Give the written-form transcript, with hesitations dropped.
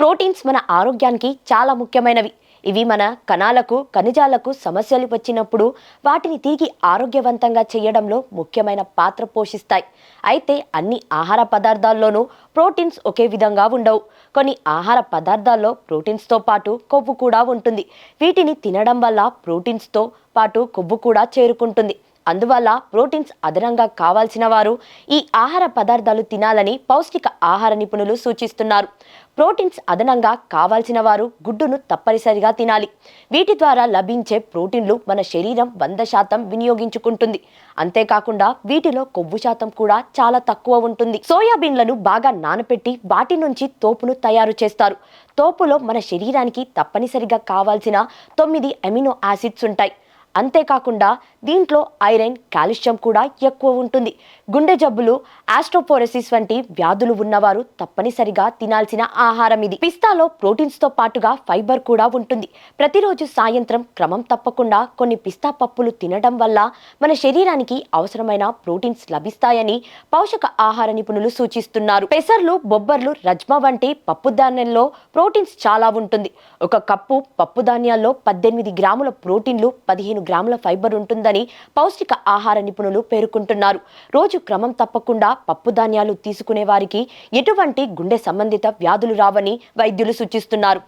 Proteins మన ఆరోగ్యానికి చాలా ముఖ్యమైనవి. ఇవి మన కణాలకు, ఖనిజాలకు సమస్యలు వచ్చినప్పుడు వాటిని తిరిగి ఆరోగ్యవంతంగా చేయడంలో ముఖ్యమైన పాత్ర పోషిస్తాయి. అయితే అన్ని ఆహార పదార్థాల్లోనూ ప్రోటీన్స్ ఒకే విధంగా ఉండవు. కొన్ని ఆహార పదార్థాల్లో ప్రోటీన్స్తో పాటు కొవ్వు కూడా ఉంటుంది. వీటిని తినడం వల్ల ప్రోటీన్స్తో పాటు కొవ్వు కూడా చేరుకుంటుంది. అందువల్ల ప్రోటీన్స్ అదనంగా కావాల్సిన వారు ఈ ఆహార పదార్థాలు తినాలని పౌష్టిక ఆహార నిపుణులు సూచిస్తున్నారు. ప్రోటీన్స్ అదనంగా కావాల్సిన వారు గుడ్డును తప్పనిసరిగా తినాలి. వీటి ద్వారా లభించే ప్రోటీన్లు మన శరీరం 100% వినియోగించుకుంటుంది. అంతేకాకుండా వీటిలో కొవ్వు శాతం కూడా చాలా తక్కువ ఉంటుంది. సోయాబీన్లను బాగా నానపెట్టి వాటి నుంచి తోపును తయారు చేస్తారు. తోపులో మన శరీరానికి తప్పనిసరిగా కావాల్సిన 9 అమినో యాసిడ్స్ ఉంటాయి. అంతేకాకుండా దీంట్లో ఐరన్, కాల్షియం కూడా ఎక్కువ ఉంటుంది. గుండె జబ్బులు, ఆస్ట్రోపోరోసిస్ వంటి వ్యాధులు ఉన్నవారు తప్పనిసరిగా తినాల్సిన ఆహారం ఇది. పిస్తాలో ప్రోటీన్స్ తో పాటుగా ఫైబర్ కూడా ఉంటుంది. ప్రతిరోజు సాయంత్రం క్రమం తప్పకుండా కొన్ని పిస్తా పప్పులు తినడం వల్ల మన శరీరానికి అవసరమైన ప్రోటీన్స్ లభిస్తాయని పోషక ఆహార నిపుణులు సూచిస్తున్నారు. పెసర్లు, బొబ్బర్లు, రజ్మా వంటి పప్పు ధాన్యంలో ప్రోటీన్స్ చాలా ఉంటుంది. ఒక కప్పు పప్పు ధాన్యాల్లో 18 గ్రాముల ప్రోటీన్లు, 15 గ్రాముల ఫైబర్ ఉంటుందని పౌష్టిక ఆహార నిపుణులు పేర్కొంటున్నారు. రోజు క్రమం తప్పకుండా పప్పు ధాన్యాలు తీసుకునే వారికి ఎటువంటి గుండె సంబంధిత వ్యాధులు రావని వైద్యులు సూచిస్తున్నారు.